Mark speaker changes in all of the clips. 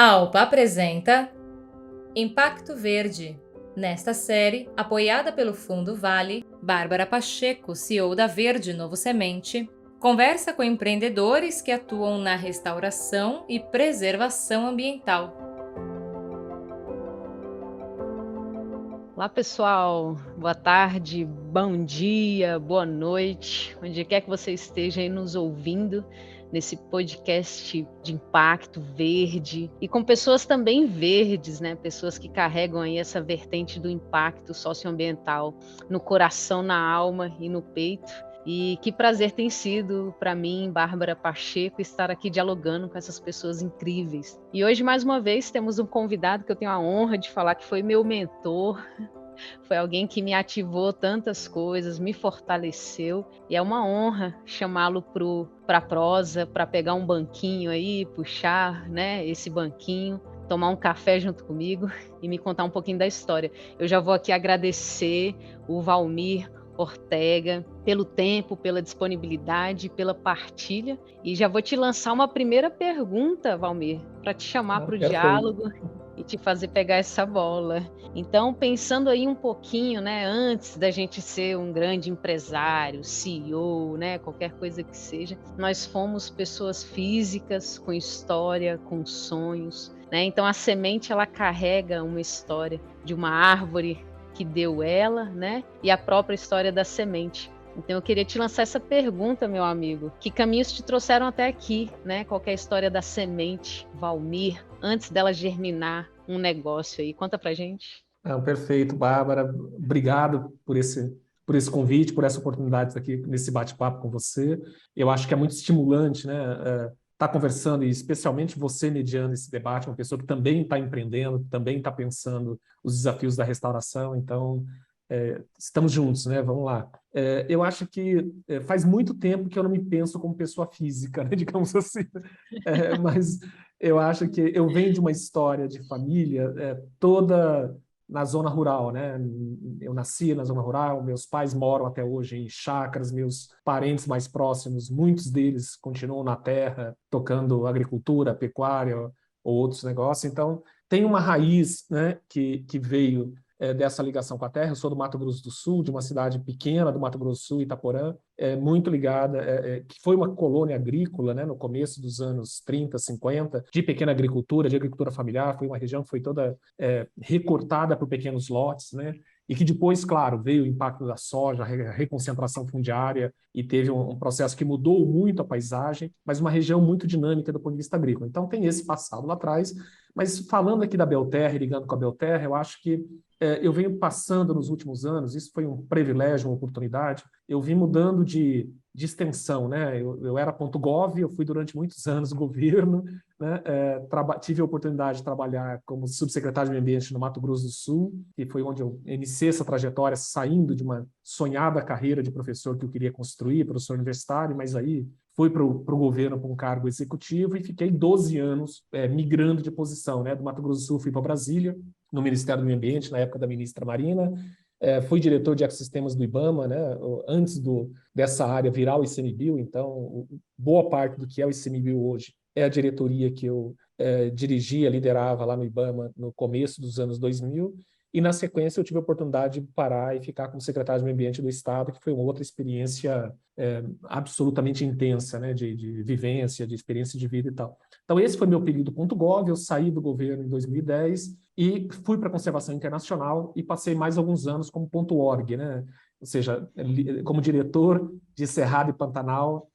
Speaker 1: A ALPA apresenta Impacto Verde. Nesta série, apoiada pelo Fundo Vale, Bárbara Pacheco, CEO da Verde Novo Semente, conversa com empreendedores que atuam na restauração e preservação ambiental.
Speaker 2: Olá, pessoal. Boa tarde, bom dia, boa noite, onde quer que você esteja aí nos ouvindo nesse podcast de impacto verde e com pessoas também verdes, né? Pessoas que carregam aí essa vertente do impacto socioambiental no coração, na alma e no peito. E que prazer tem sido para mim, Bárbara Pacheco, estar aqui dialogando com essas pessoas incríveis. E hoje, mais uma vez, temos um convidado que eu tenho a honra de falar que foi meu mentor, foi alguém que me ativou tantas coisas, me fortaleceu, e é uma honra chamá-lo para a prosa, para pegar um banquinho aí, puxar, né, esse banquinho, tomar um café junto comigo e me contar um pouquinho da história. Eu já vou aqui agradecer o Valmir Ortega pelo tempo, pela disponibilidade, pela partilha, e já vou te lançar uma primeira pergunta, Valmir, para te chamar para o
Speaker 3: Perfeito.
Speaker 2: diálogo e te fazer pegar essa bola. Então, pensando aí um pouquinho, né, antes da gente ser um grande empresário, CEO, né, qualquer coisa que seja, nós fomos pessoas físicas com história, com sonhos, né? Então a semente ela carrega uma história de uma árvore que deu ela, né? E a própria história da semente. Então eu queria te lançar essa pergunta, meu amigo. Que caminhos te trouxeram até aqui, né? Qual que é a história da semente, Valmir, antes dela germinar um negócio aí? Conta pra gente.
Speaker 3: Perfeito, Bárbara. Obrigado por esse convite, por essa oportunidade de estar aqui nesse bate-papo com você. Eu acho que é muito estimulante, né? Estar conversando, e especialmente você mediando esse debate, uma pessoa que também está empreendendo, que também está pensando os desafios da restauração. Então, estamos juntos, né? Vamos lá. Eu acho que faz muito tempo que eu não me penso como pessoa física, né? Digamos assim. Mas eu acho que eu venho de uma história de família toda na zona rural, né? Eu nasci na zona rural, meus pais moram até hoje em chácaras, meus parentes mais próximos, muitos deles continuam na terra, tocando agricultura, pecuária ou outros negócios. Então, tem uma raiz, né, que veio dessa ligação com a terra. Eu sou do Mato Grosso do Sul, de uma cidade pequena do Mato Grosso do Sul, Itaporã, muito ligada, que foi uma colônia agrícola, né, no começo dos anos 30, 50, de pequena agricultura, de agricultura familiar. Foi uma região que foi toda recortada por pequenos lotes, né, e que depois, claro, veio o impacto da soja, a reconcentração fundiária, e teve um processo que mudou muito a paisagem, mas uma região muito dinâmica do ponto de vista agrícola. Então tem esse passado lá atrás, mas falando aqui da Belterra, ligando com a Belterra, eu acho que eu venho passando nos últimos anos, isso foi um privilégio, uma oportunidade, eu vim mudando de extensão, né? Eu era .gov, eu fui durante muitos anos governo, né? Tive a oportunidade de trabalhar como subsecretário de Meio Ambiente no Mato Grosso do Sul, que foi onde eu iniciei essa trajetória, saindo de uma sonhada carreira de professor que eu queria construir, professor universitário, mas aí fui para o governo com um cargo executivo e fiquei 12 anos migrando de posição, né? Do Mato Grosso do Sul fui para Brasília, no Ministério do Meio Ambiente, na época da ministra Marina. Fui diretor de ecossistemas do IBAMA, né? Antes dessa área virar o ICMBio. Então, boa parte do que é o ICMBio hoje é a diretoria que eu dirigia, liderava lá no IBAMA no começo dos anos 2000. E, na sequência, eu tive a oportunidade de parar e ficar como secretário de Meio Ambiente do Estado, que foi uma outra experiência absolutamente intensa, né? De vivência, de experiência de vida e tal. Então, esse foi meu período .gov. Eu saí do governo em 2010 e fui para a conservação internacional e passei mais alguns anos como .org, né? Ou seja, como diretor de Cerrado e Pantanal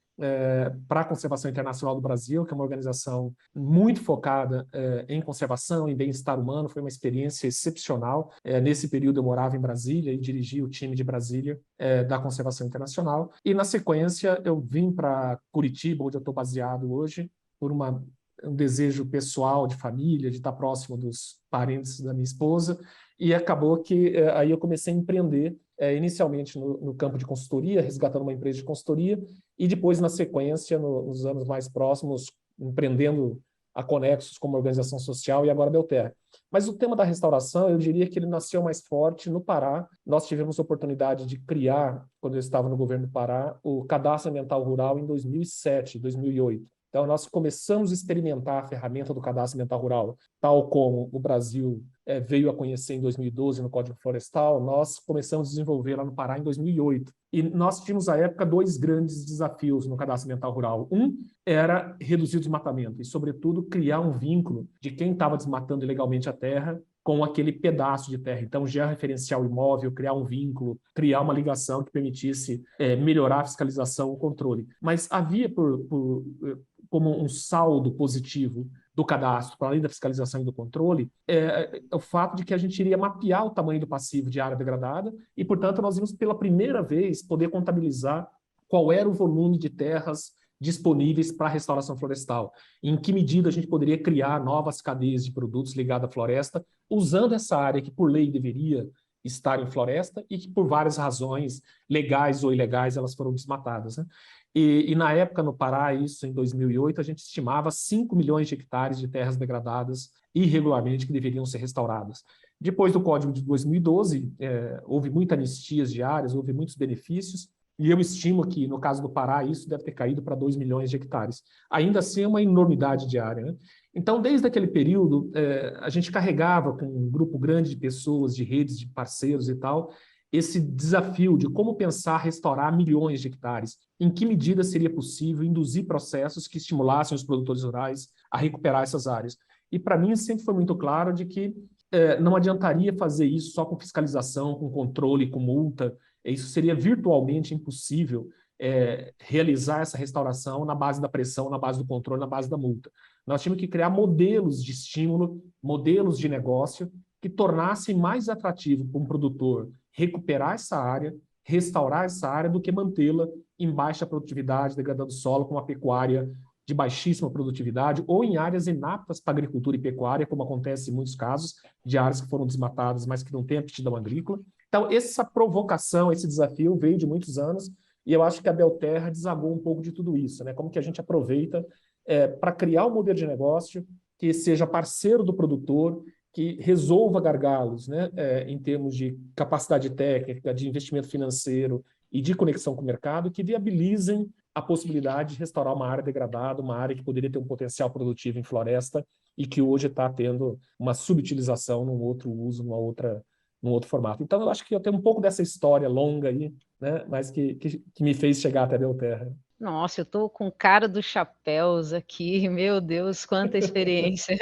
Speaker 3: para a Conservação Internacional do Brasil, que é uma organização muito focada em conservação, em bem-estar humano. Foi uma experiência excepcional. Nesse período eu morava em Brasília e dirigi o time de Brasília da Conservação Internacional. E na sequência eu vim para Curitiba, onde eu estou baseado hoje, por um desejo pessoal de família, de estar próximo dos parentes da minha esposa, e acabou que aí eu comecei a empreender, inicialmente no campo de consultoria, resgatando uma empresa de consultoria, e depois, na sequência, nos anos mais próximos, empreendendo a Conexos como organização social e agora a Belterra. Mas o tema da restauração, eu diria que ele nasceu mais forte no Pará. Nós tivemos a oportunidade de criar, quando eu estava no governo do Pará, o Cadastro Ambiental Rural em 2007, 2008. Então, nós começamos a experimentar a ferramenta do cadastro ambiental rural, tal como o Brasil veio a conhecer em 2012 no Código Florestal. Nós começamos a desenvolver lá no Pará em 2008. E nós tínhamos, à época, dois grandes desafios no cadastro ambiental rural. Um era reduzir o desmatamento e, sobretudo, criar um vínculo de quem estava desmatando ilegalmente a terra com aquele pedaço de terra. Então, georreferenciar o imóvel, criar um vínculo, criar uma ligação que permitisse melhorar a fiscalização, o controle. Mas havia, como um saldo positivo do cadastro, para além da fiscalização e do controle, o fato de que a gente iria mapear o tamanho do passivo de área degradada e, portanto, nós íamos pela primeira vez poder contabilizar qual era o volume de terras disponíveis para a restauração florestal, em que medida a gente poderia criar novas cadeias de produtos ligadas à floresta, usando essa área que, por lei, deveria estar em floresta e que, por várias razões, legais ou ilegais, elas foram desmatadas, né? E na época, no Pará, isso em 2008, a gente estimava 5 milhões de hectares de terras degradadas irregularmente que deveriam ser restauradas. Depois do Código de 2012, houve muitas anistias de áreas, houve muitos benefícios, e eu estimo que, no caso do Pará, isso deve ter caído para 2 milhões de hectares. Ainda assim, é uma enormidade de área, né? Então, desde aquele período, a gente carregava com um grupo grande de pessoas, de redes, de parceiros e tal, esse desafio de como pensar restaurar milhões de hectares. Em que medida seria possível induzir processos que estimulassem os produtores rurais a recuperar essas áreas? E, para mim, sempre foi muito claro de que não adiantaria fazer isso só com fiscalização, com controle, com multa. Isso seria virtualmente impossível realizar essa restauração na base da pressão, na base do controle, na base da multa. Nós tínhamos que criar modelos de estímulo, modelos de negócio que tornassem mais atrativo para um produtor recuperar essa área, restaurar essa área, do que mantê-la em baixa produtividade, degradando o solo com uma pecuária de baixíssima produtividade ou em áreas inaptas para agricultura e pecuária, como acontece em muitos casos, de áreas que foram desmatadas, mas que não têm aptidão agrícola. Então, essa provocação, esse desafio veio de muitos anos, e eu acho que a Belterra desagou um pouco de tudo isso, né? Como que a gente aproveita para criar um modelo de negócio que seja parceiro do produtor, que resolva gargalos, né? Em termos de capacidade técnica, de investimento financeiro e de conexão com o mercado, que viabilizem a possibilidade de restaurar uma área degradada, uma área que poderia ter um potencial produtivo em floresta e que hoje está tendo uma subutilização num outro uso, num outro formato. Então, eu acho que eu tenho um pouco dessa história longa aí, né? Mas que me fez chegar até a Belterra.
Speaker 2: Nossa, eu tô com cara dos chapéus aqui, meu Deus, quanta experiência.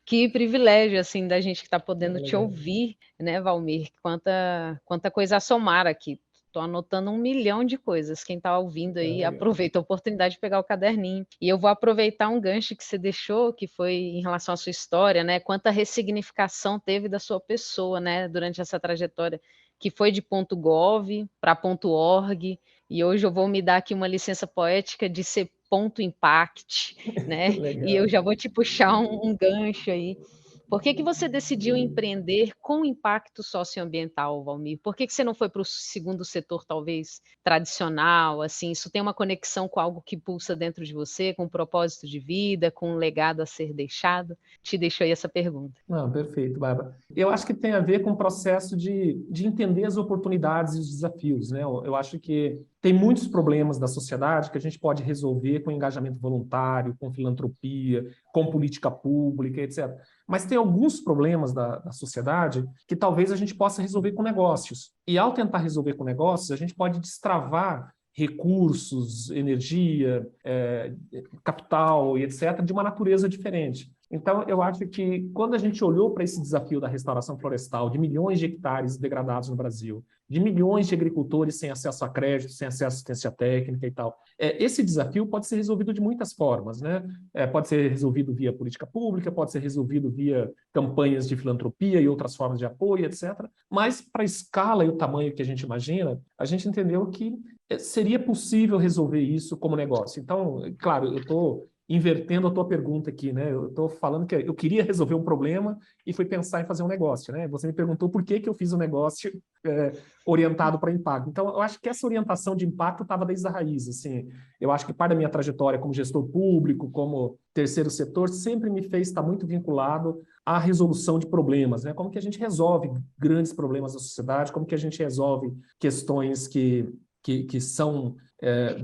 Speaker 2: Que privilégio, assim, da gente que está podendo te
Speaker 3: Legal.
Speaker 2: ouvir, né, Valmir? Quanta coisa a somar aqui. Estou anotando 1 milhão de coisas. Quem está ouvindo aí,
Speaker 3: Legal.
Speaker 2: aproveita a oportunidade de pegar o caderninho. E eu vou aproveitar um gancho que você deixou, que foi em relação à sua história, né? Quanta ressignificação teve da sua pessoa, né, durante essa trajetória, que foi de .gov para .org, e hoje eu vou me dar aqui uma licença poética de ser .impact, né? E eu
Speaker 3: Legal.
Speaker 2: já vou te puxar um gancho aí. Por que você decidiu empreender com impacto socioambiental, Valmir? Por que você não foi para o segundo setor, talvez, tradicional, assim? Isso tem uma conexão com algo que pulsa dentro de você, com um propósito de vida, com um legado a ser deixado? Te deixo aí essa pergunta.
Speaker 3: Não, perfeito, Bárbara. Eu acho que tem a ver com o processo de entender as oportunidades e os desafios, né? Eu acho que tem muitos problemas da sociedade que a gente pode resolver com engajamento voluntário, com filantropia, com política pública, etc. Mas tem alguns problemas da sociedade que talvez a gente possa resolver com negócios. E ao tentar resolver com negócios, a gente pode destravar recursos, energia, capital e etc., de uma natureza diferente. Então, eu acho que quando a gente olhou para esse desafio da restauração florestal, de milhões de hectares degradados no Brasil, de milhões de agricultores sem acesso a crédito, sem acesso à assistência técnica e tal, esse desafio pode ser resolvido de muitas formas, né? Pode ser resolvido via política pública, pode ser resolvido via campanhas de filantropia e outras formas de apoio, etc. Mas, para a escala e o tamanho que a gente imagina, a gente entendeu que seria possível resolver isso como negócio. Então, claro, eu estou invertendo a tua pergunta aqui, né? Eu estou falando que eu queria resolver um problema e fui pensar em fazer um negócio, né? Você me perguntou por que eu fiz um negócio orientado para impacto. Então, eu acho que essa orientação de impacto estava desde a raiz, assim. Eu acho que parte da minha trajetória como gestor público, como terceiro setor, sempre me fez estar muito vinculado à resolução de problemas, né? Como que a gente resolve grandes problemas da sociedade, como que a gente resolve questões que são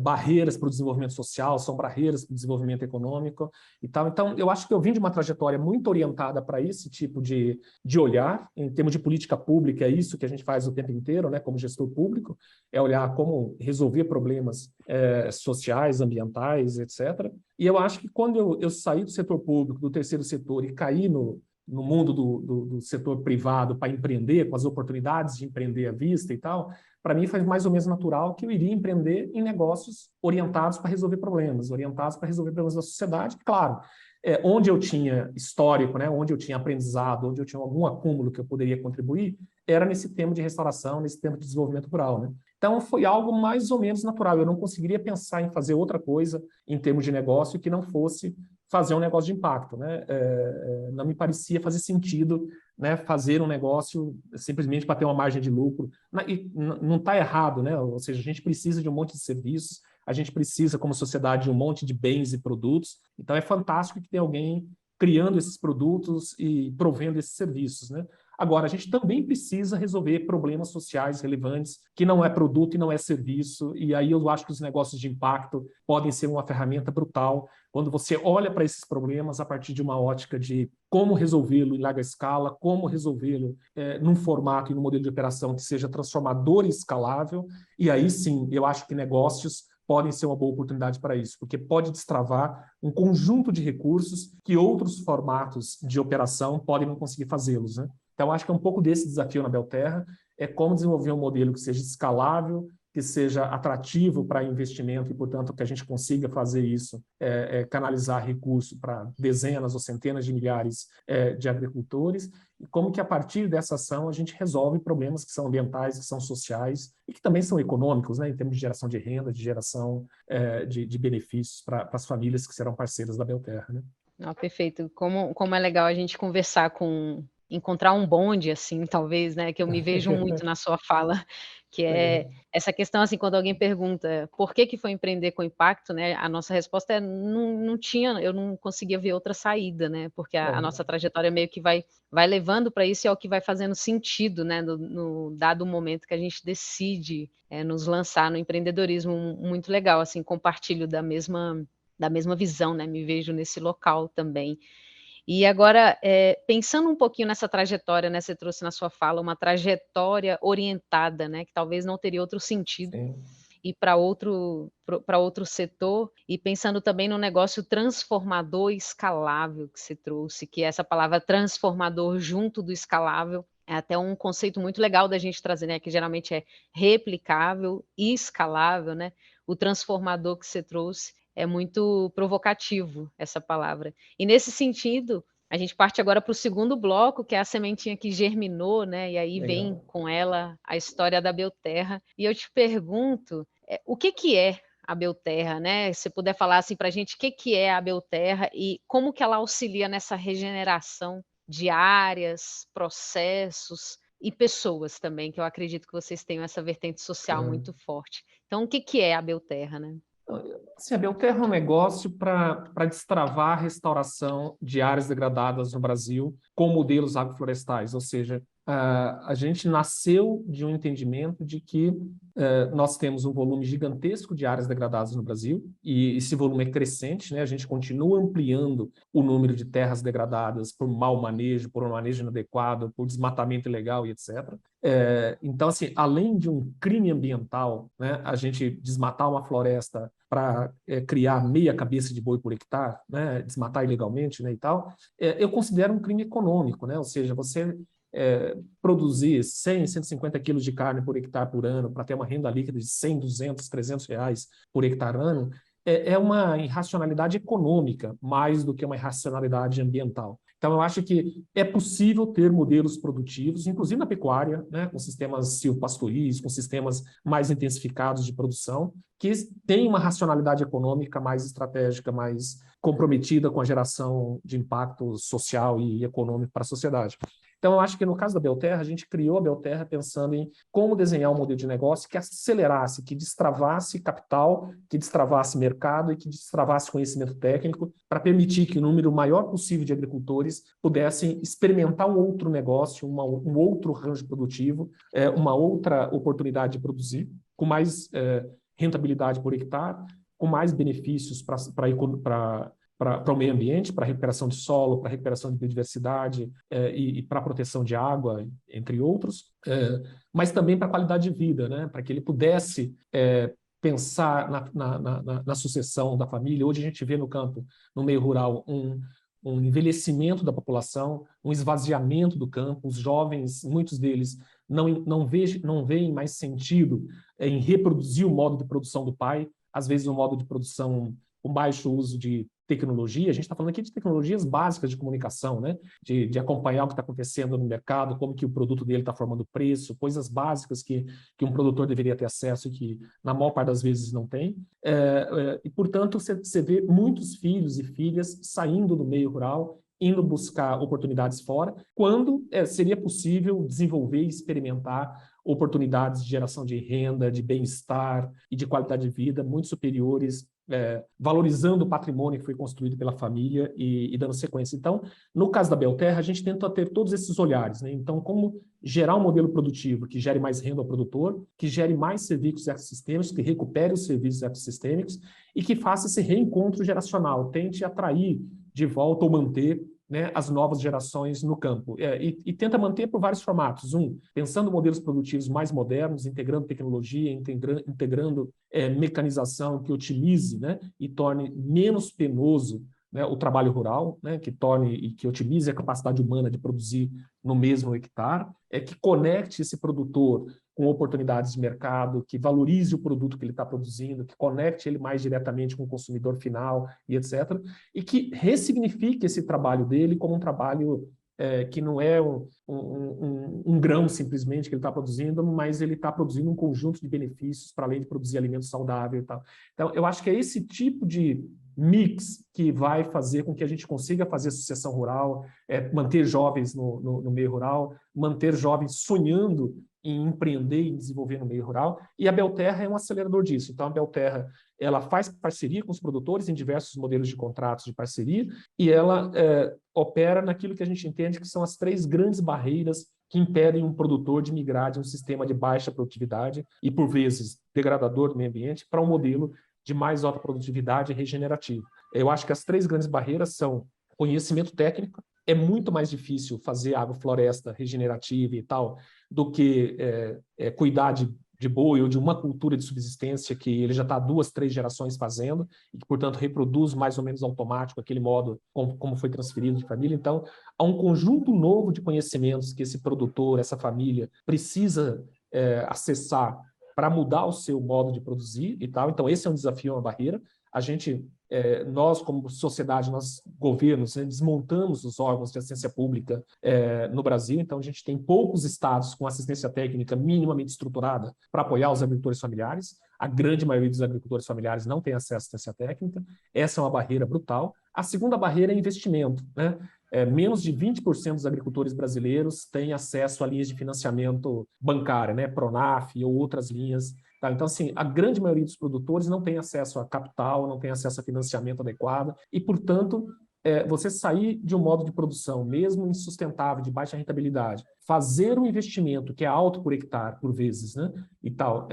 Speaker 3: barreiras para o desenvolvimento social, são barreiras para o desenvolvimento econômico e tal. Então, eu acho que eu vim de uma trajetória muito orientada para esse tipo de olhar, em termos de política pública, é isso que a gente faz o tempo inteiro, né, como gestor público, é olhar como resolver problemas sociais, ambientais, etc. E eu acho que quando eu saí do setor público, do terceiro setor, e caí no mundo do setor privado para empreender, com as oportunidades de empreender à vista e tal, para mim foi mais ou menos natural que eu iria empreender em negócios orientados para resolver problemas, da sociedade. Claro, onde eu tinha histórico, né, onde eu tinha aprendizado, onde eu tinha algum acúmulo que eu poderia contribuir, era nesse tema de restauração, nesse tema de desenvolvimento rural, né? Então, foi algo mais ou menos natural. Eu não conseguiria pensar em fazer outra coisa em termos de negócio que não fosse fazer um negócio de impacto, né? Não me parecia fazer sentido, né, fazer um negócio simplesmente para ter uma margem de lucro. E não está errado, né? Ou seja, a gente precisa de um monte de serviços, a gente precisa, como sociedade, de um monte de bens e produtos. Então, é fantástico que tem alguém criando esses produtos e provendo esses serviços, né? Agora, a gente também precisa resolver problemas sociais relevantes, que não é produto e não é serviço, e aí eu acho que os negócios de impacto podem ser uma ferramenta brutal quando você olha para esses problemas a partir de uma ótica de como resolvê-lo em larga escala, como resolvê-lo num formato e num modelo de operação que seja transformador e escalável, e aí sim, eu acho que negócios podem ser uma boa oportunidade para isso, porque pode destravar um conjunto de recursos que outros formatos de operação podem não conseguir fazê-los, né? Então, acho que é um pouco desse desafio na Belterra, é como desenvolver um modelo que seja escalável, que seja atrativo para investimento e, portanto, que a gente consiga fazer isso, canalizar recurso para dezenas ou centenas de milhares de agricultores, e como que a partir dessa ação a gente resolve problemas que são ambientais, que são sociais e que também são econômicos, né, em termos de geração de renda, de geração de benefícios para as famílias que serão parceiras da Belterra, né?
Speaker 2: Não, perfeito. Como é legal a gente conversar encontrar um bonde, assim, talvez, né, que eu me vejo muito na sua fala, que é essa questão, assim, quando alguém pergunta por que foi empreender com impacto, né, a nossa resposta é não tinha, eu não conseguia ver outra saída, né, porque a nossa trajetória meio que vai levando para isso e é o que vai fazendo sentido, né, no dado momento que a gente decide nos lançar no empreendedorismo. Muito legal, assim, compartilho da mesma visão, né, me vejo nesse local também. E agora, pensando um pouquinho nessa trajetória, né, você trouxe na sua fala uma trajetória orientada, né, que talvez não teria outro sentido,
Speaker 3: Sim.
Speaker 2: ir para outro setor, e pensando também no negócio transformador e escalável que você trouxe, que essa palavra transformador junto do escalável é até um conceito muito legal da gente trazer, né, que geralmente é replicável e escalável, né? O transformador que você trouxe é muito provocativo, essa palavra. E nesse sentido, a gente parte agora para o segundo bloco, que é a sementinha que germinou, né? E aí vem
Speaker 3: Legal.
Speaker 2: com ela a história da Belterra. E eu te pergunto, o que é a Belterra, né? Se puder falar assim para a gente, o que é a Belterra e como que ela auxilia nessa regeneração de áreas, processos e pessoas também, que eu acredito que vocês tenham essa vertente social muito forte. Então, o que é a Belterra, né?
Speaker 3: Assim, a Belterra é um negócio para destravar a restauração de áreas degradadas no Brasil com modelos agroflorestais, ou seja, a gente nasceu de um entendimento de que nós temos um volume gigantesco de áreas degradadas no Brasil e esse volume é crescente, né? A gente continua ampliando o número de terras degradadas por mau manejo, por um manejo inadequado, por desmatamento ilegal e etc. Então, assim, além de um crime ambiental, né, a gente desmatar uma floresta para criar meia cabeça de boi por hectare, né, desmatar ilegalmente, né, e tal, eu considero um crime econômico, né? Ou seja, você produzir 100, 150 quilos de carne por hectare por ano para ter uma renda líquida de 100, 200, 300 reais por hectare ano, é uma irracionalidade econômica mais do que uma irracionalidade ambiental. Então, eu acho que é possível ter modelos produtivos, inclusive na pecuária, né, com sistemas silvopastoris, com sistemas mais intensificados de produção, que têm uma racionalidade econômica mais estratégica, mais comprometida com a geração de impacto social e econômico para a sociedade. Então, eu acho que no caso da Belterra, a gente criou a Belterra pensando em como desenhar um modelo de negócio que acelerasse, que destravasse capital, que destravasse mercado e que destravasse conhecimento técnico para permitir que o número maior possível de agricultores pudessem experimentar um outro negócio, um outro range produtivo, uma outra oportunidade de produzir com mais rentabilidade por hectare, com mais benefícios para o meio ambiente, para a recuperação de solo, para a recuperação de biodiversidade e para a proteção de água, entre outros, mas também para a qualidade de vida, né? Para que ele pudesse pensar na sucessão da família. Hoje a gente vê no campo, no meio rural, um envelhecimento da população, um esvaziamento do campo. Os jovens, muitos deles, não veem mais sentido em reproduzir o modo de produção do pai, às vezes um modo de produção com baixo uso de tecnologia. A gente está falando aqui de tecnologias básicas de comunicação, né? De acompanhar o que está acontecendo no mercado, como que o produto dele está formando preço, coisas básicas que um produtor deveria ter acesso e que, na maior parte das vezes, não tem. E, portanto, você vê muitos filhos e filhas saindo do meio rural, indo buscar oportunidades fora, quando seria possível desenvolver e experimentar oportunidades de geração de renda, de bem-estar e de qualidade de vida muito superiores, valorizando o patrimônio que foi construído pela família e dando sequência. Então, no caso da Belterra, a gente tenta ter todos esses olhares, né? Então, como gerar um modelo produtivo que gere mais renda ao produtor, que gere mais serviços ecossistêmicos, que recupere os serviços ecossistêmicos e que faça esse reencontro geracional, tente atrair de volta ou manter, né, as novas gerações no campo. E tenta manter por vários formatos. Pensando modelos produtivos mais modernos, integrando tecnologia, integrando mecanização que otimize, né, e torne menos penoso, né, o trabalho rural, né, que torne e que otimize a capacidade humana de produzir no mesmo hectare, que conecte esse produtor com oportunidades de mercado, que valorize o produto que ele está produzindo, que conecte ele mais diretamente com o consumidor final e etc. E que ressignifique esse trabalho dele como um trabalho que não é um grão simplesmente que ele está produzindo, mas ele está produzindo um conjunto de benefícios para além de produzir alimento saudável e tal. Então, eu acho que é esse tipo de mix que vai fazer com que a gente consiga fazer sucessão rural, manter jovens no meio rural, manter jovens sonhando em empreender e desenvolver no meio rural, e a Belterra é um acelerador disso. Então, a Belterra, ela faz parceria com os produtores em diversos modelos de contratos de parceria, e ela opera naquilo que a gente entende que são as 3 grandes barreiras que impedem um produtor de migrar de um sistema de baixa produtividade e, por vezes, degradador do meio ambiente para um modelo de mais alta produtividade e regenerativo. Eu acho que as 3 grandes barreiras são conhecimento técnico. É muito mais difícil fazer agrofloresta regenerativa e tal do que cuidar de boi ou de uma cultura de subsistência que ele já está 2, 3 gerações fazendo e que, portanto, reproduz mais ou menos automático aquele modo como foi transferido de família. Então, há um conjunto novo de conhecimentos que esse produtor, essa família, precisa acessar para mudar o seu modo de produzir e tal. Então, esse é um desafio, uma barreira. A gente, nós como sociedade, nós governos, né, desmontamos os órgãos de assistência pública no Brasil. Então, a gente tem poucos estados com assistência técnica minimamente estruturada para apoiar os agricultores familiares. A grande maioria dos agricultores familiares não tem acesso à assistência técnica. Essa é uma barreira brutal. A segunda barreira é investimento, né? Menos de 20% dos agricultores brasileiros têm acesso a linhas de financiamento bancária, né? Pronaf ou outras linhas. Tá? Então, assim, a grande maioria dos produtores não tem acesso a capital, não tem acesso a financiamento adequado e, portanto, você sair de um modo de produção, mesmo insustentável, de baixa rentabilidade, fazer um investimento que é alto por hectare, por vezes, né? E tal,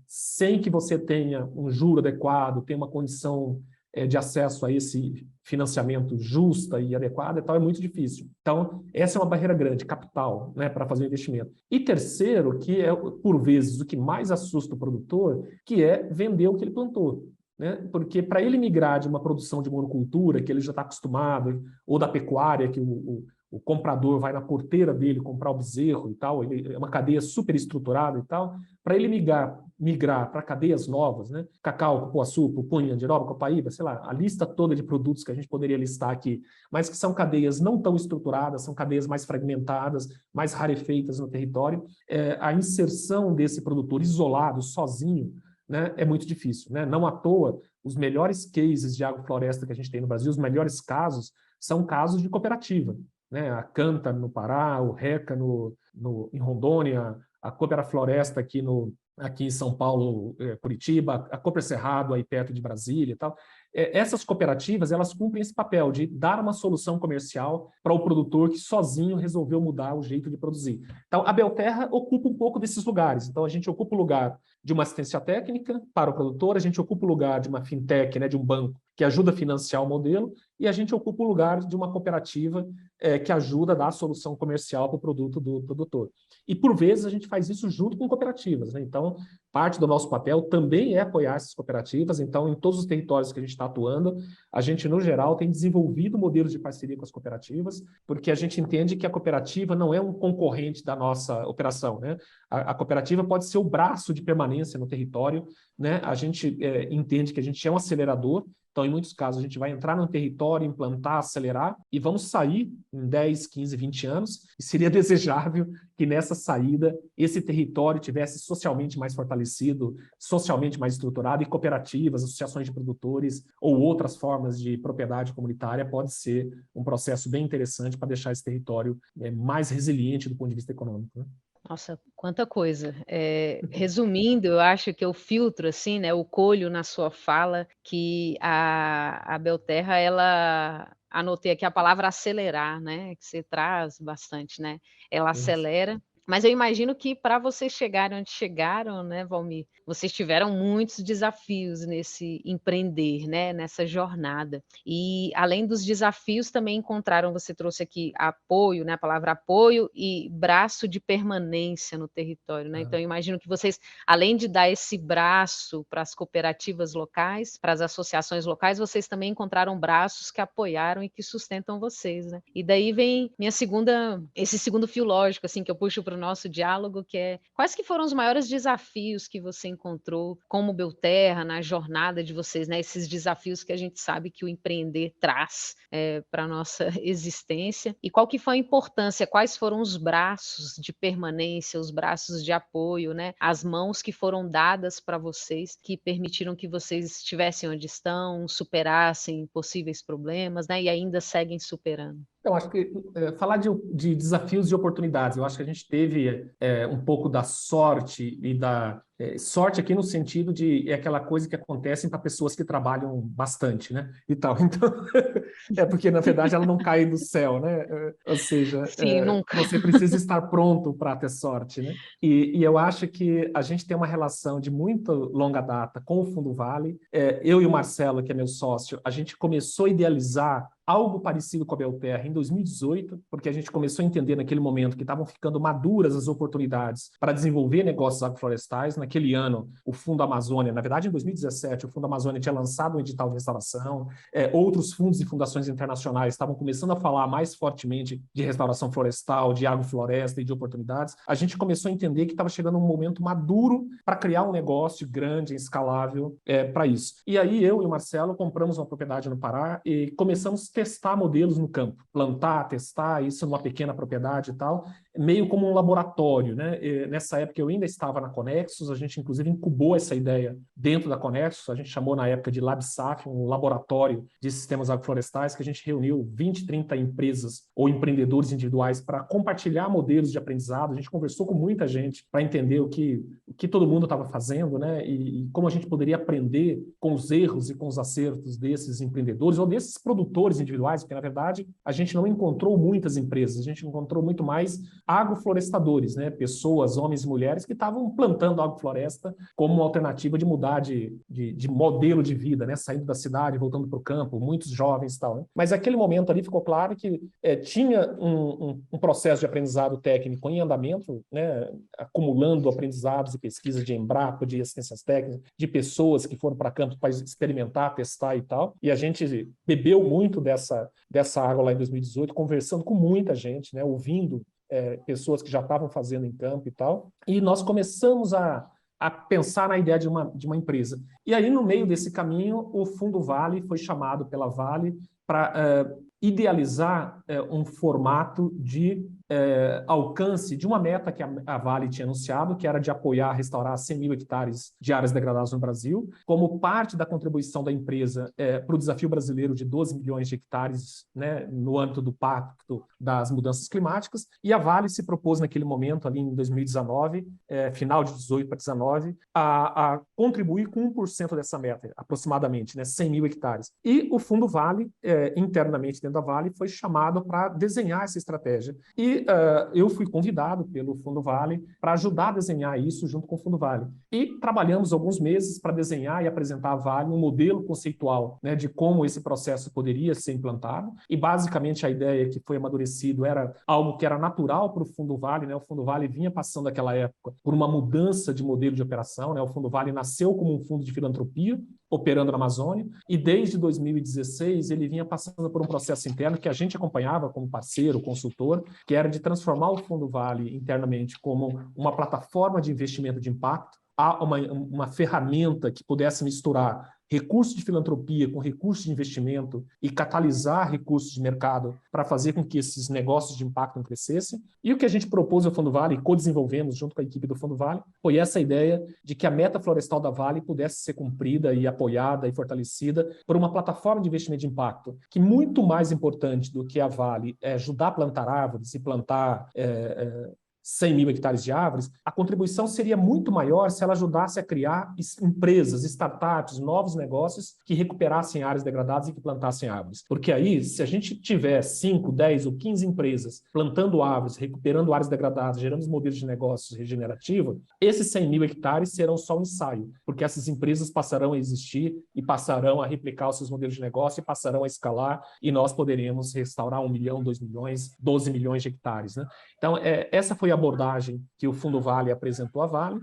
Speaker 3: sem que você tenha um juro adequado, tenha uma condição de acesso a esse financiamento justa e adequada, e tal, é muito difícil. Então, essa é uma barreira grande, capital, né, para fazer o investimento. E terceiro, que é, por vezes, o que mais assusta o produtor, que é vender o que ele plantou. Né? Porque para ele migrar de uma produção de monocultura, que ele já está acostumado, ou da pecuária, que o comprador vai na porteira dele comprar o bezerro e tal, ele é uma cadeia super estruturada e tal, para ele migrar para cadeias novas, né? Cacau, cupuaçu, pupunha, andiroba, copaíba, sei lá, a lista toda de produtos que a gente poderia listar aqui, mas que são cadeias não tão estruturadas, são cadeias mais fragmentadas, mais rarefeitas no território. A inserção desse produtor isolado, sozinho, né, é muito difícil. Né? Não à toa, os melhores cases de agrofloresta que a gente tem no Brasil, os melhores casos, são casos de cooperativa. Né? A Canta no Pará, o Reca em Rondônia, a Coopera Floresta aqui em São Paulo, Curitiba, a Cooper Cerrado aí perto de Brasília e tal. essas cooperativas, elas cumprem esse papel de dar uma solução comercial para o produtor que sozinho resolveu mudar o jeito de produzir. Então, a Belterra ocupa um pouco desses lugares. Então, a gente ocupa o lugar de uma assistência técnica para o produtor, a gente ocupa o lugar de uma fintech, né, de um banco que ajuda a financiar o modelo, e a gente ocupa o lugar de uma cooperativa que ajuda a dar a solução comercial para o produto do produtor. E, por vezes, a gente faz isso junto com cooperativas, né? Então, parte do nosso papel também é apoiar essas cooperativas. Então, em todos os territórios que a gente está atuando, a gente, no geral, tem desenvolvido modelos de parceria com as cooperativas, porque a gente entende que a cooperativa não é um concorrente da nossa operação, né? A cooperativa pode ser o braço de permanência no território, né? A gente entende que a gente é um acelerador. Então, em muitos casos, a gente vai entrar num território, implantar, acelerar, e vamos sair em 10, 15, 20 anos, e seria desejável que nessa saída esse território tivesse socialmente mais fortalecido, socialmente mais estruturado, e cooperativas, associações de produtores ou outras formas de propriedade comunitária pode ser um processo bem interessante para deixar esse território mais resiliente do ponto de vista econômico, né?
Speaker 2: Nossa, quanta coisa. Resumindo, eu acho que eu filtro, assim, né, eu colho na sua fala que a Belterra, ela anotei aqui a palavra acelerar, né, que você traz bastante, né, ela
Speaker 3: Isso.
Speaker 2: acelera, mas eu imagino que para vocês chegarem onde chegaram, né, Valmir, vocês tiveram muitos desafios nesse empreender, né, nessa jornada. E além dos desafios, também encontraram, você trouxe aqui apoio, né, a palavra apoio e braço de permanência no território, né? Então, eu imagino que vocês, além de dar esse braço para as cooperativas locais, para as associações locais, vocês também encontraram braços que apoiaram e que sustentam vocês, né? E daí vem esse segundo fio lógico, assim, que eu puxo para o nosso diálogo, que é quais que foram os maiores desafios que você encontrou como Belterra na jornada de vocês, né? Esses desafios que a gente sabe que o empreender traz para a nossa existência. E qual que foi a importância, quais foram os braços de permanência, os braços de apoio, né? As mãos que foram dadas para vocês, que permitiram que vocês estivessem onde estão, superassem possíveis problemas, né? E ainda seguem superando.
Speaker 3: Eu acho que falar de desafios e oportunidades, eu acho que a gente teve um pouco da sorte e da sorte aqui no sentido de aquela coisa que acontece para pessoas que trabalham bastante, né? E tal. Então, porque na verdade ela não cai do céu, né? Ou seja,
Speaker 2: Sim, nunca.
Speaker 3: você precisa estar pronto para ter sorte, né? E eu acho que a gente tem uma relação de muito longa data com o Fundo Vale. Eu e o Marcelo, que é meu sócio, a gente começou a idealizar algo parecido com a Belterra em 2018, porque a gente começou a entender naquele momento que estavam ficando maduras as oportunidades para desenvolver negócios agroflorestais. Naquele ano, o Fundo Amazônia, na verdade, em 2017, o Fundo Amazônia tinha lançado um edital de restauração, outros fundos e fundações internacionais estavam começando a falar mais fortemente de restauração florestal, de agrofloresta e de oportunidades. A gente começou a entender que estava chegando um momento maduro para criar um negócio grande, escalável para isso. E aí eu e o Marcelo compramos uma propriedade no Pará e começamos a testar modelos no campo, plantar, testar isso numa pequena propriedade e tal, meio como um laboratório, né? E nessa época eu ainda estava na Conexus, a gente inclusive incubou essa ideia dentro da Conexus, a gente chamou na época de LabSaf, um laboratório de sistemas agroflorestais, que a gente reuniu 20, 30 empresas ou empreendedores individuais para compartilhar modelos de aprendizado. A gente conversou com muita gente para entender o que todo mundo estava fazendo, né? E como a gente poderia aprender com os erros e com os acertos desses empreendedores ou desses produtores individuais, porque na verdade a gente não encontrou muitas empresas, a gente encontrou muito mais agroflorestadores, né? Pessoas, homens e mulheres que estavam plantando agrofloresta como uma alternativa de mudar de modelo de vida, né? Saindo da cidade, voltando para o campo, muitos jovens e tal, né? Mas naquele momento ali ficou claro que tinha um processo de aprendizado técnico em andamento, né? Acumulando aprendizados e pesquisas de Embrapa, de assistências técnicas, de pessoas que foram para campo para experimentar, testar e tal. E a gente bebeu muito dessa água lá em 2018, conversando com muita gente, né? Ouvindo pessoas que já estavam fazendo em campo e tal. E nós começamos a pensar na ideia de uma empresa. E aí, no meio desse caminho, o Fundo Vale foi chamado pela Vale para idealizar um formato de alcance de uma meta que a Vale tinha anunciado, que era de apoiar, restaurar 100 mil hectares de áreas degradadas no Brasil, como parte da contribuição da empresa para o desafio brasileiro de 12 milhões de hectares, né, no âmbito do Pacto das Mudanças Climáticas, e a Vale se propôs naquele momento, ali em 2019, final de 18 para 19, a contribuir com 1% dessa meta, aproximadamente, né, 100 mil hectares. E o Fundo Vale, internamente dentro da Vale, foi chamado para desenhar essa estratégia. E eu fui convidado pelo Fundo Vale para ajudar a desenhar isso junto com o Fundo Vale. E trabalhamos alguns meses para desenhar e apresentar à Vale um modelo conceitual, né, de como esse processo poderia ser implantado. E, basicamente, a ideia que foi amadurecido era algo que era natural para o Fundo Vale, né? O Fundo Vale vinha passando naquela época por uma mudança de modelo de operação, né? O Fundo Vale nasceu como um fundo de filantropia, operando na Amazônia, e desde 2016 ele vinha passando por um processo interno que a gente acompanhava como parceiro, consultor, que era de transformar o Fundo Vale internamente como uma plataforma de investimento de impacto, uma ferramenta que pudesse misturar recursos de filantropia com recursos de investimento e catalisar recursos de mercado para fazer com que esses negócios de impacto crescessem. E o que a gente propôs ao Fundo Vale, e co-desenvolvemos junto com a equipe do Fundo Vale, foi essa ideia de que a meta florestal da Vale pudesse ser cumprida e apoiada e fortalecida por uma plataforma de investimento de impacto, que muito mais importante do que a Vale é ajudar a plantar árvores e plantar 100 mil hectares de árvores, a contribuição seria muito maior se ela ajudasse a criar empresas, startups, novos negócios que recuperassem áreas degradadas e que plantassem árvores. Porque aí, se a gente tiver 5, 10 ou 15 empresas plantando árvores, recuperando áreas degradadas, gerando modelos de negócios regenerativos, esses 100 mil hectares serão só um ensaio, porque essas empresas passarão a existir e passarão a replicar os seus modelos de negócio e passarão a escalar e nós poderemos restaurar 1 milhão, 2 milhões, 12 milhões de hectares, né? Então, essa foi a abordagem que o Fundo Vale apresentou à Vale,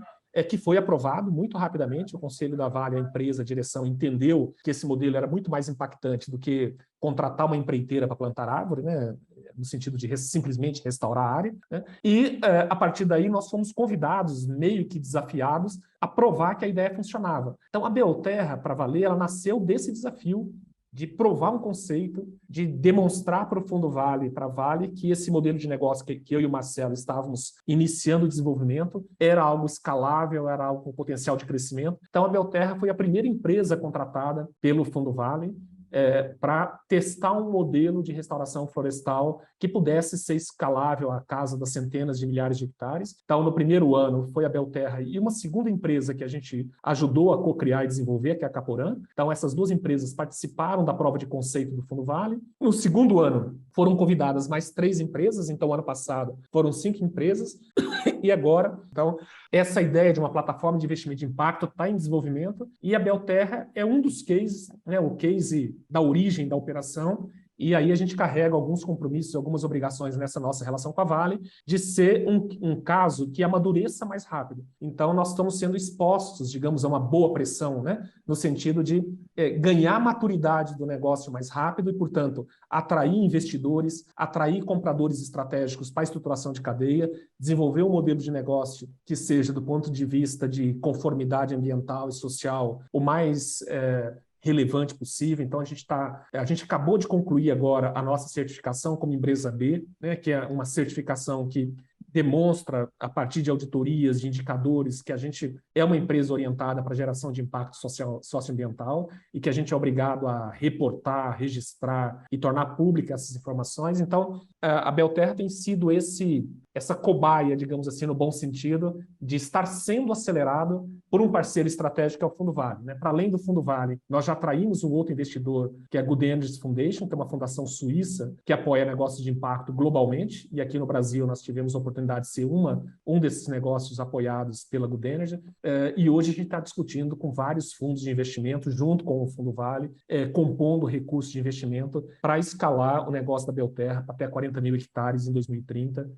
Speaker 3: que foi aprovado muito rapidamente. O Conselho da Vale, a empresa, a direção, entendeu que esse modelo era muito mais impactante do que contratar uma empreiteira para plantar árvore, né? No sentido de simplesmente restaurar a área, né? E, a partir daí, nós fomos convidados, meio que desafiados, a provar que a ideia funcionava. Então, a Belterra, para valer, ela nasceu desse desafio de provar um conceito, de demonstrar para o Fundo Vale, para a Vale, que esse modelo de negócio que eu e o Marcelo estávamos iniciando o desenvolvimento era algo escalável, era algo com potencial de crescimento. Então, a Belterra foi a primeira empresa contratada pelo Fundo Vale para testar um modelo de restauração florestal que pudesse ser escalável à casa das centenas de milhares de hectares. Então, no primeiro ano, foi a Belterra e uma segunda empresa que a gente ajudou a co-criar e desenvolver, que é a Caporã. Então, essas duas empresas participaram da prova de conceito do Fundo Vale. No segundo ano, foram convidadas mais 3 empresas. Então, ano passado, foram 5 empresas. E agora, então, essa ideia de uma plataforma de investimento de impacto está em desenvolvimento e a Belterra é um dos cases, né, o case da origem da operação. E aí a gente carrega alguns compromissos, algumas obrigações nessa nossa relação com a Vale, de ser um caso que amadureça mais rápido. Então, nós estamos sendo expostos, digamos, a uma boa pressão, né? No sentido de ganhar maturidade do negócio mais rápido e, portanto, atrair investidores, atrair compradores estratégicos para a estruturação de cadeia, desenvolver um modelo de negócio que seja, do ponto de vista de conformidade ambiental e social, o mais relevante possível. Então, a gente acabou de concluir agora a nossa certificação como empresa B, né, que é uma certificação que demonstra, a partir de auditorias, de indicadores, que a gente é uma empresa orientada para a geração de impacto socioambiental e que a gente é obrigado a reportar, registrar e tornar públicas essas informações. Então, a Belterra tem sido essa cobaia, digamos assim, no bom sentido, de estar sendo acelerado por um parceiro estratégico que é o Fundo Vale, né? Para além do Fundo Vale, nós já atraímos um outro investidor, que é a Good Energies Foundation, que é uma fundação suíça que apoia negócios de impacto globalmente, e aqui no Brasil nós tivemos a oportunidade de ser um desses negócios apoiados pela Good Energy, e hoje a gente está discutindo com vários fundos de investimento, junto com o Fundo Vale, compondo recursos de investimento para escalar o negócio da Belterra até 40 mil hectares em 2030,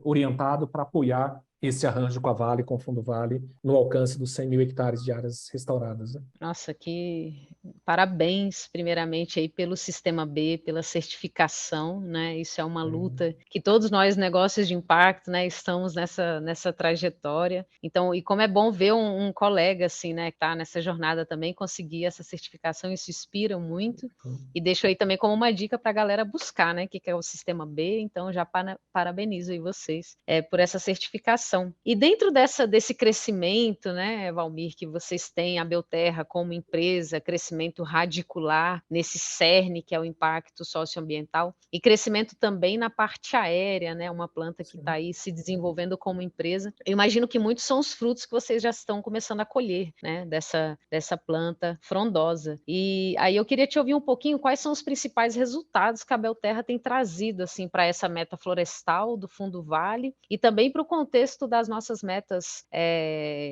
Speaker 3: orientado para apoiar esse arranjo com a Vale, com o Fundo Vale, no alcance dos 100 mil hectares de áreas restauradas, né?
Speaker 2: Nossa, que parabéns, primeiramente, aí pelo Sistema B, pela certificação, né? Isso é uma luta que todos nós, negócios de impacto, né, estamos nessa trajetória. Então, e como é bom ver um colega, assim, né, que está nessa jornada também, conseguir essa certificação, isso inspira muito. E deixo aí também como uma dica para a galera buscar, né, o que é o Sistema B. Então, já parabenizo aí vocês por essa certificação. E dentro desse crescimento, né, Valmir, que vocês têm a Belterra como empresa, crescimento radicular nesse cerne que é o impacto socioambiental e crescimento também na parte aérea, né, uma planta que está aí se desenvolvendo como empresa. Eu imagino que muitos são os frutos que vocês já estão começando a colher, né, dessa planta frondosa. E aí eu queria te ouvir um pouquinho quais são os principais resultados que a Belterra tem trazido assim para essa meta florestal do Fundo Vale e também para o contexto das nossas metas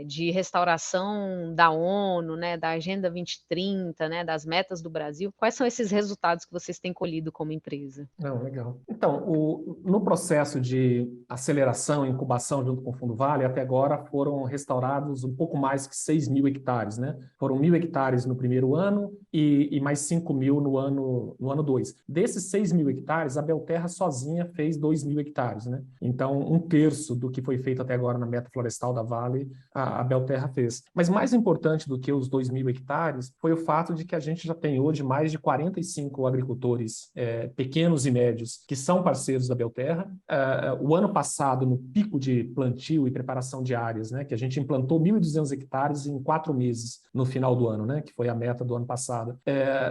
Speaker 2: de restauração da ONU, né, da Agenda 2030, né, das metas do Brasil. Quais são esses resultados que vocês têm colhido como empresa?
Speaker 3: Não, legal. Então, no processo de aceleração e incubação junto com o Fundo Vale, até agora foram restaurados um pouco mais que 6 mil hectares, né? Foram 1.000 hectares no primeiro ano e mais 5 mil no ano 2. Desses 6 mil hectares, a Belterra sozinha fez 2 mil hectares, né? Então, um terço do que foi feito até agora na meta florestal da Vale, a Belterra fez. Mas mais importante do que os 2 mil hectares foi o fato de que a gente já tem hoje mais de 45 agricultores pequenos e médios que são parceiros da Belterra. O ano passado, no pico de plantio e preparação de áreas, né, que a gente implantou 1.200 hectares em 4 meses no final do ano, né, que foi a meta do ano passado.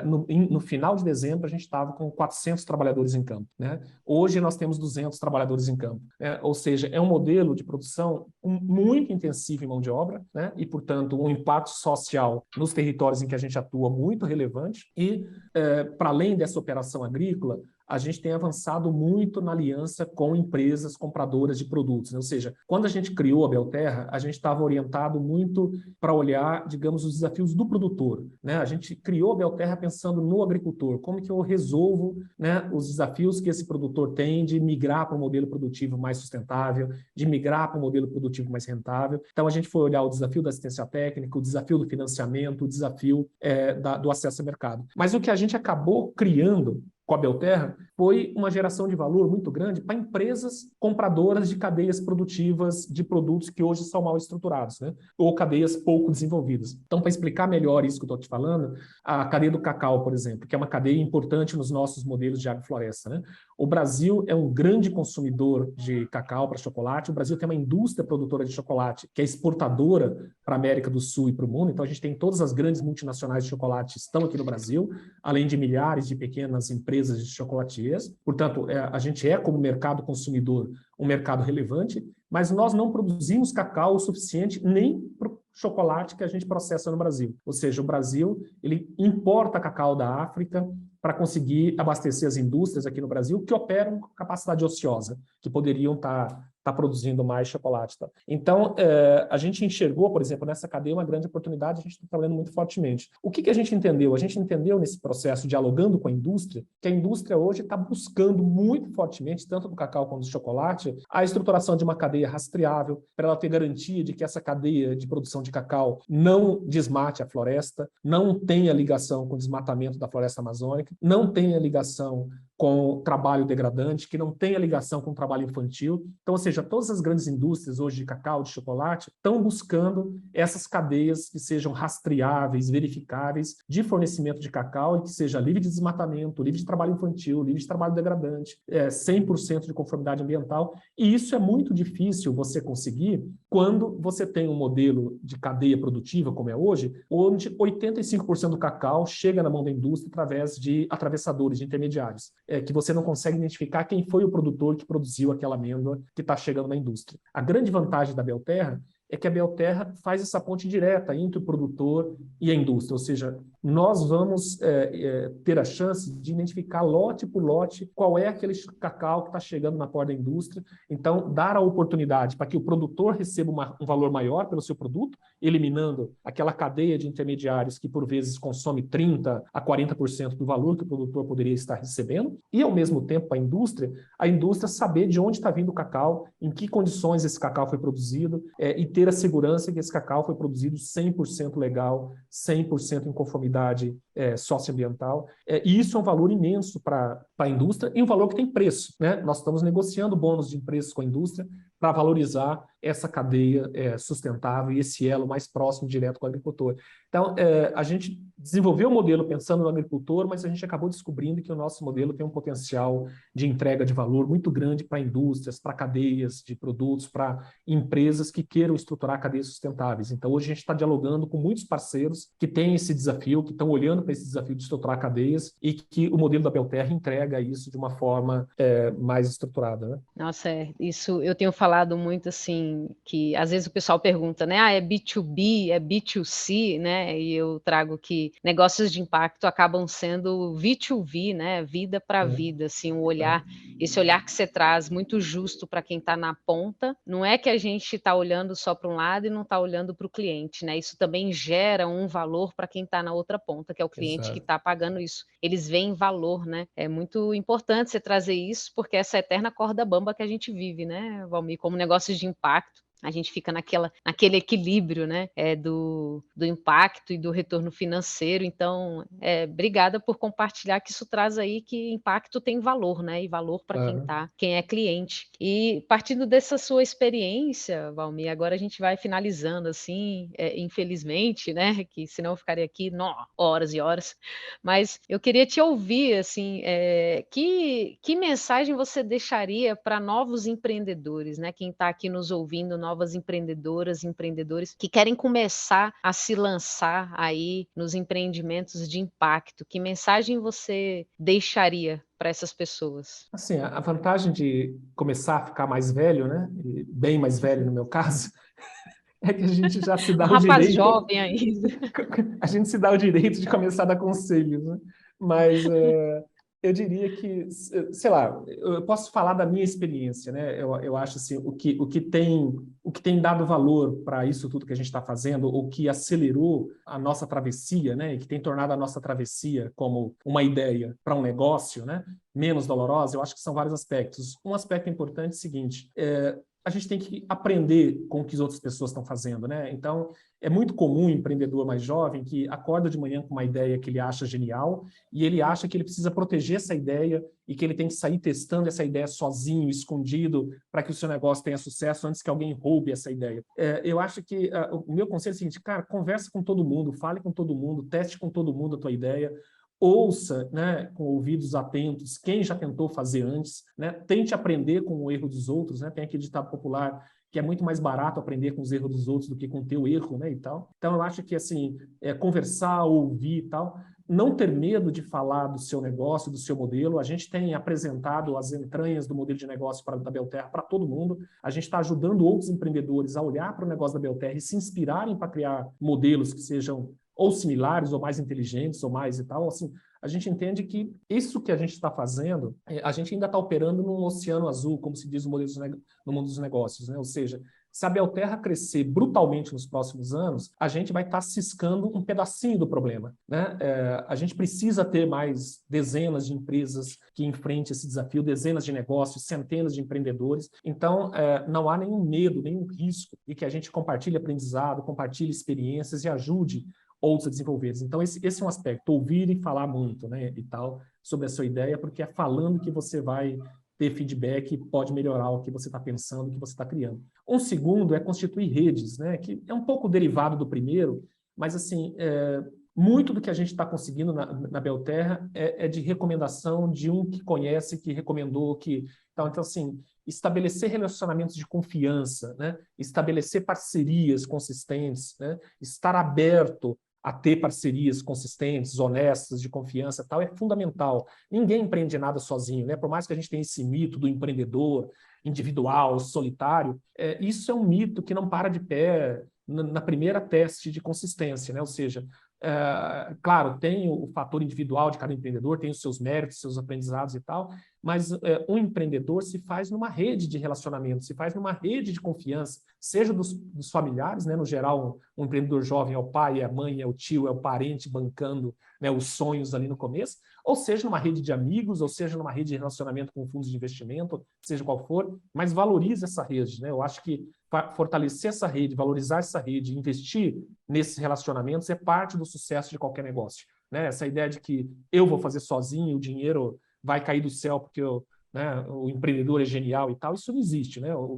Speaker 3: No final de dezembro, a gente estava com 400 trabalhadores em campo, né? Hoje nós temos 200 trabalhadores em campo, ou seja, é um modelo de produção muito intensivo em mão de obra, né? E, portanto, um impacto social nos territórios em que a gente atua muito relevante e, para além dessa operação agrícola, a gente tem avançado muito na aliança com empresas compradoras de produtos, né? Ou seja, quando a gente criou a Belterra, a gente estava orientado muito para olhar, digamos, os desafios do produtor, né? A gente criou a Belterra pensando no agricultor, como que eu resolvo, né, os desafios que esse produtor tem de migrar para um modelo produtivo mais sustentável, de migrar para um modelo produtivo mais rentável. Então, a gente foi olhar o desafio da assistência técnica, o desafio do financiamento, o desafio do acesso ao mercado. Mas o que a gente acabou criando com a Belterra foi uma geração de valor muito grande para empresas compradoras de cadeias produtivas de produtos que hoje são mal estruturados, né? Ou cadeias pouco desenvolvidas. Então, para explicar melhor isso que eu estou te falando, a cadeia do cacau, por exemplo, que é uma cadeia importante nos nossos modelos de agrofloresta, né? O Brasil é um grande consumidor de cacau para chocolate. O Brasil tem uma indústria produtora de chocolate que é exportadora para a América do Sul e para o mundo. Então, a gente tem todas as grandes multinacionais de chocolate estão aqui no Brasil, além de milhares de pequenas empresas de chocolatiers. Portanto, a gente como mercado consumidor, um mercado relevante, mas nós não produzimos cacau o suficiente nem para o chocolate que a gente processa no Brasil. Ou seja, o Brasil ele importa cacau da África para conseguir abastecer as indústrias aqui no Brasil que operam com capacidade ociosa, que poderiam estar produzindo mais chocolate. Tá? Então, a gente enxergou, por exemplo, nessa cadeia uma grande oportunidade, a gente está trabalhando muito fortemente. O que a gente entendeu? A gente entendeu nesse processo, dialogando com a indústria, que a indústria hoje está buscando muito fortemente, tanto do cacau quanto do chocolate, a estruturação de uma cadeia rastreável, para ela ter garantia de que essa cadeia de produção de cacau não desmate a floresta, não tenha ligação com o desmatamento da floresta amazônica, não tenha ligação com trabalho degradante, que não tenha ligação com trabalho infantil. Então, ou seja, todas as grandes indústrias hoje de cacau, de chocolate, estão buscando essas cadeias que sejam rastreáveis, verificáveis, de fornecimento de cacau e que seja livre de desmatamento, livre de trabalho infantil, livre de trabalho degradante, 100% de conformidade ambiental. E isso é muito difícil você conseguir quando você tem um modelo de cadeia produtiva, como é hoje, onde 85% do cacau chega na mão da indústria através de atravessadores, de intermediários. Que você não consegue identificar quem foi o produtor que produziu aquela amêndoa que está chegando na indústria. A grande vantagem da Belterra é que a Belterra faz essa ponte direta entre o produtor e a indústria, ou seja, nós vamos ter a chance de identificar lote por lote qual é aquele cacau que está chegando na porta da indústria. Então, dar a oportunidade para que o produtor receba um valor maior pelo seu produto, eliminando aquela cadeia de intermediários que, por vezes, consome 30% a 40% do valor que o produtor poderia estar recebendo, e, ao mesmo tempo, a indústria saber de onde está vindo o cacau, em que condições esse cacau foi produzido, e ter a segurança que esse cacau foi produzido 100% legal, 100% em conformidade socioambiental. E isso é um valor imenso para a indústria e um valor que tem preço, né? Nós estamos negociando bônus de preço com a indústria para valorizar essa cadeia sustentável e esse elo mais próximo, direto com o agricultor. Então, a gente desenvolveu o modelo pensando no agricultor, mas a gente acabou descobrindo que o nosso modelo tem um potencial de entrega de valor muito grande para indústrias, para cadeias de produtos, para empresas que queiram estruturar cadeias sustentáveis. Então, hoje a gente está dialogando com muitos parceiros que têm esse desafio, que estão olhando para esse desafio de estruturar cadeias e que o modelo da Belterra entrega isso de uma forma mais estruturada, né?
Speaker 2: Nossa, isso eu tenho falado muito assim, que às vezes o pessoal pergunta, né, é B2B, é B2C, né, e eu trago que negócios de impacto acabam sendo V2V, né, vida para vida, assim, esse olhar que você traz muito justo para quem está na ponta, não é que a gente está olhando só para um lado e não está olhando para o cliente, né, isso também gera um valor para quem está na outra ponta, que é o cliente que está pagando isso, eles veem valor, né, é muito importante você trazer isso, porque essa eterna corda bamba que a gente vive, né, Valmir, como negócios de impacto, a gente fica naquele equilíbrio, né, do impacto e do retorno financeiro. Então, obrigada por compartilhar que isso traz aí que impacto tem valor, né, e valor para quem é cliente. E partindo dessa sua experiência, Valmir, agora a gente vai finalizando assim, infelizmente, né, que senão eu ficaria aqui horas e horas, mas eu queria te ouvir, assim, que mensagem você deixaria para novos empreendedores, né, quem está aqui nos ouvindo, novas empreendedoras e empreendedores que querem começar a se lançar aí nos empreendimentos de impacto. Que mensagem você deixaria para essas pessoas?
Speaker 3: Assim, a vantagem de começar a ficar mais velho, né, e bem mais velho no meu caso, é que a gente já se dá o
Speaker 2: rapaz
Speaker 3: direito...
Speaker 2: jovem ainda.
Speaker 3: A gente se dá o direito de começar a dar conselhos, né? Mas eu diria que, sei lá, eu posso falar da minha experiência, né? Eu acho assim, o que tem dado valor para isso tudo que a gente está fazendo, o que acelerou a nossa travessia, né? E que tem tornado a nossa travessia como uma ideia para um negócio, né? Menos dolorosa, eu acho que são vários aspectos. Um aspecto importante é o seguinte: a gente tem que aprender com o que as outras pessoas estão fazendo, né? Então, é muito comum um empreendedor mais jovem que acorda de manhã com uma ideia que ele acha genial e ele acha que ele precisa proteger essa ideia e que ele tem que sair testando essa ideia sozinho, escondido, para que o seu negócio tenha sucesso antes que alguém roube essa ideia. Eu acho que o meu conselho é o seguinte: cara, conversa com todo mundo, fale com todo mundo, teste com todo mundo a tua ideia, ouça, né, com ouvidos atentos quem já tentou fazer antes, né, tente aprender com o erro dos outros, né, tem aquele ditado popular que é muito mais barato aprender com os erros dos outros do que com o teu erro, né, e tal. Então eu acho que assim, conversar, ouvir e tal, não ter medo de falar do seu negócio, do seu modelo. A gente tem apresentado as entranhas do modelo de negócio da Belterra para todo mundo. A gente está ajudando outros empreendedores a olhar para o negócio da Belterra e se inspirarem para criar modelos que sejam ou similares, ou mais inteligentes, ou mais e tal. Assim, a gente entende que isso que a gente está fazendo, a gente ainda está operando num oceano azul, como se diz no mundo dos negócios, né? Ou seja, se a Belterra crescer brutalmente nos próximos anos, a gente vai estar ciscando um pedacinho do problema, né? A gente precisa ter mais dezenas de empresas que enfrentem esse desafio, dezenas de negócios, centenas de empreendedores. Então, não há nenhum medo, nenhum risco de que a gente compartilhe aprendizado, compartilhe experiências e ajude outros a desenvolver. Então, esse é um aspecto, ouvir e falar muito, né, e tal, sobre a sua ideia, porque é falando que você vai ter feedback e pode melhorar o que você está pensando, o que você está criando. Um segundo é constituir redes, né, que é um pouco derivado do primeiro, mas, assim, muito do que a gente está conseguindo na Belterra é de recomendação de um que conhece, que recomendou, que... Então, assim, estabelecer relacionamentos de confiança, né, estabelecer parcerias consistentes, né, estar aberto a ter parcerias consistentes, honestas, de confiança e tal, é fundamental. Ninguém empreende nada sozinho, né? Por mais que a gente tenha esse mito do empreendedor individual, solitário, isso é um mito que não para de pé na primeira teste de consistência, né? Ou seja, Claro, tem o fator individual de cada empreendedor, tem os seus méritos, seus aprendizados e tal, mas um empreendedor se faz numa rede de relacionamento, se faz numa rede de confiança, seja dos familiares, né? No geral, um empreendedor jovem é o pai, é a mãe, é o tio, é o parente bancando, né, os sonhos ali no começo, ou seja numa rede de amigos, ou seja numa rede de relacionamento com fundos de investimento, seja qual for, mas valoriza essa rede, né? Eu acho que fortalecer essa rede, valorizar essa rede, investir nesses relacionamentos é parte do sucesso de qualquer negócio, né? Essa ideia de que eu vou fazer sozinho, o dinheiro vai cair do céu porque né, o empreendedor é genial e tal, isso não existe, né? O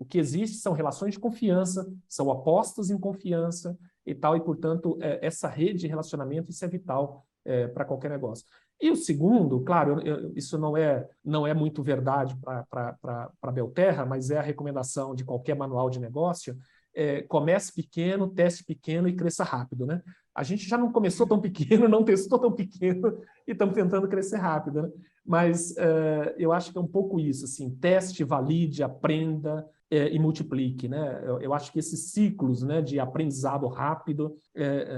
Speaker 3: que existe são relações de confiança, são apostas em confiança e tal, e, portanto, essa rede de relacionamento, isso é vital para qualquer negócio. E o segundo, claro, isso não é muito verdade para a Belterra, mas é a recomendação de qualquer manual de negócio, comece pequeno, teste pequeno e cresça rápido, né? A gente já não começou tão pequeno, não testou tão pequeno e estamos tentando crescer rápido, né? Mas eu acho que é um pouco isso, assim, teste, valide, aprenda e multiplique, né? Eu acho que esses ciclos, né, de aprendizado rápido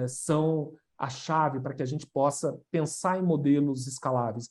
Speaker 3: são a chave para que a gente possa pensar em modelos escaláveis.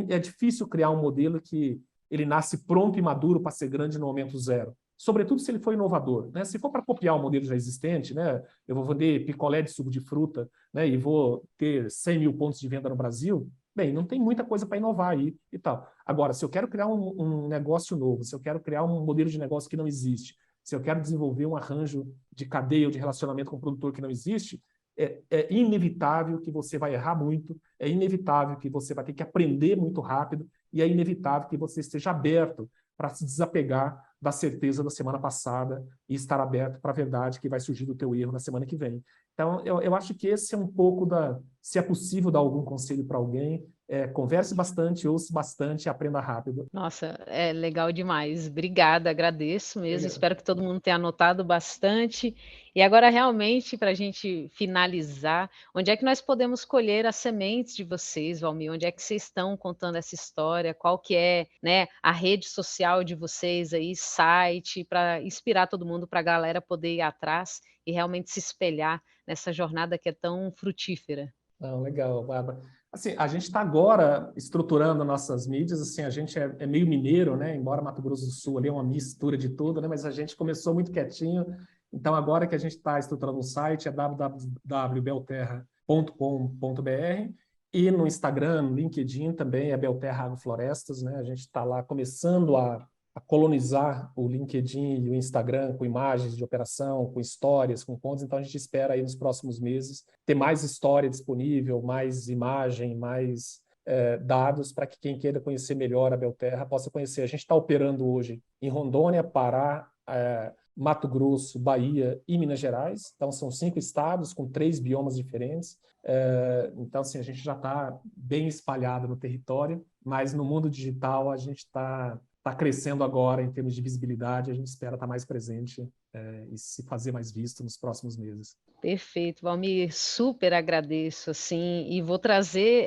Speaker 3: É difícil criar um modelo que ele nasce pronto e maduro para ser grande no momento zero. Sobretudo se ele for inovador, né? Se for para copiar um modelo já existente, né? Eu vou vender picolé de suco de fruta, né? E vou ter 100 mil pontos de venda no Brasil, bem, não tem muita coisa para inovar aí e tal. Agora, se eu quero criar um negócio novo, se eu quero criar um modelo de negócio que não existe, se eu quero desenvolver um arranjo de cadeia ou de relacionamento com o produtor que não existe, é inevitável que você vai errar muito, é inevitável que você vai ter que aprender muito rápido e é inevitável que você esteja aberto para se desapegar da certeza da semana passada e estar aberto para a verdade que vai surgir do teu erro na semana que vem. Então, eu acho que esse é um pouco se é possível dar algum conselho para alguém, converse bastante, ouça bastante e aprenda rápido.
Speaker 2: Nossa, é legal demais. Obrigada, agradeço mesmo.
Speaker 3: Obrigado.
Speaker 2: Espero que todo mundo tenha anotado bastante. E agora, realmente, para a gente finalizar, onde é que nós podemos colher as sementes de vocês, Valmir? Onde é que vocês estão contando essa história? Qual que é, né, a rede social de vocês aí, site, para inspirar todo mundo, para a galera poder ir atrás e realmente se espelhar nessa jornada que é tão frutífera?
Speaker 3: Não, legal, Bárbara. Assim, a gente está agora estruturando nossas mídias, assim, a gente é meio mineiro, né? Embora Mato Grosso do Sul ali é uma mistura de tudo, né? Mas a gente começou muito quietinho, então agora que a gente está estruturando o site é www.belterra.com.br e no Instagram, no LinkedIn também é Belterra Agroflorestas, né? A gente está lá começando a colonizar o LinkedIn e o Instagram com imagens de operação, com histórias, com contos. Então, a gente espera aí nos próximos meses ter mais história disponível, mais imagem, mais dados para que quem queira conhecer melhor a Belterra possa conhecer. A gente está operando hoje em Rondônia, Pará, Mato Grosso, Bahia e Minas Gerais. Então, são 5 estados com 3 biomas diferentes. Então, assim, a gente já está bem espalhado no território, mas no mundo digital a gente está crescendo agora em termos de visibilidade, a gente espera estar mais presente e se fazer mais visto nos próximos meses.
Speaker 2: Perfeito, Valmir, super agradeço, assim, e vou trazer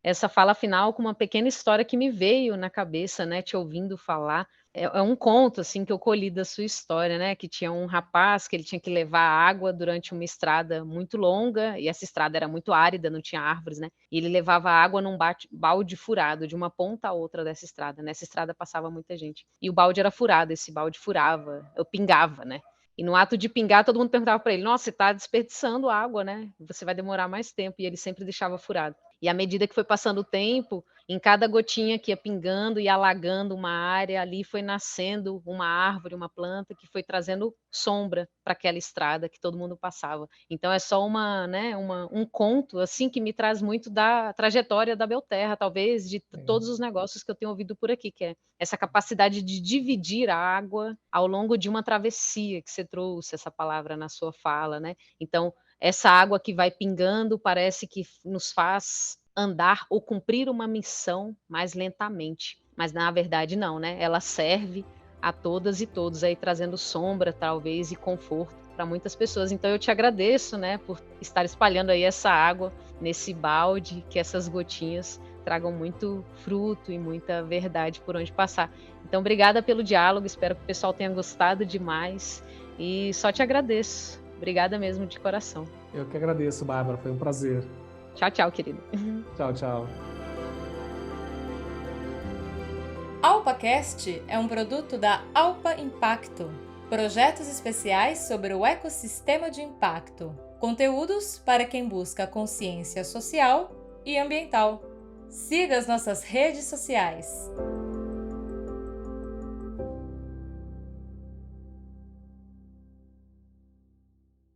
Speaker 2: essa fala final com uma pequena história que me veio na cabeça, né, te ouvindo falar. É um conto, assim, que eu colhi da sua história, né, que tinha um rapaz que ele tinha que levar água durante uma estrada muito longa, e essa estrada era muito árida, não tinha árvores, né, e ele levava água num balde furado, de uma ponta a outra dessa estrada. Nessa estrada passava muita gente, e o balde era furado, esse balde furava, eu pingava, né, e no ato de pingar, todo mundo perguntava para ele: nossa, você está desperdiçando água, né? Você vai demorar mais tempo. E ele sempre deixava furado. E à medida que foi passando o tempo, em cada gotinha que ia pingando e alagando uma área, ali foi nascendo uma árvore, uma planta que foi trazendo sombra para aquela estrada que todo mundo passava. Então é só um conto assim que me traz muito da trajetória da Belterra, talvez de todos os negócios que eu tenho ouvido por aqui, que é essa capacidade de dividir a água ao longo de uma travessia, que você trouxe essa palavra na sua fala, né? Então, essa água que vai pingando parece que nos faz andar ou cumprir uma missão mais lentamente, mas na verdade não, né? Ela serve a todas e todos aí, trazendo sombra, talvez, e conforto para muitas pessoas. Então eu te agradeço, né, por estar espalhando aí essa água nesse balde, que essas gotinhas tragam muito fruto e muita verdade por onde passar. Então, obrigada pelo diálogo, espero que o pessoal tenha gostado demais e só te agradeço. Obrigada mesmo de coração.
Speaker 3: Eu que agradeço, Bárbara, foi um prazer.
Speaker 2: Tchau, tchau, querido.
Speaker 3: Tchau, tchau.
Speaker 1: AlpaCast é um produto da Alpa Impacto. Projetos especiais sobre o ecossistema de impacto. Conteúdos para quem busca consciência social e ambiental. Siga as nossas redes sociais.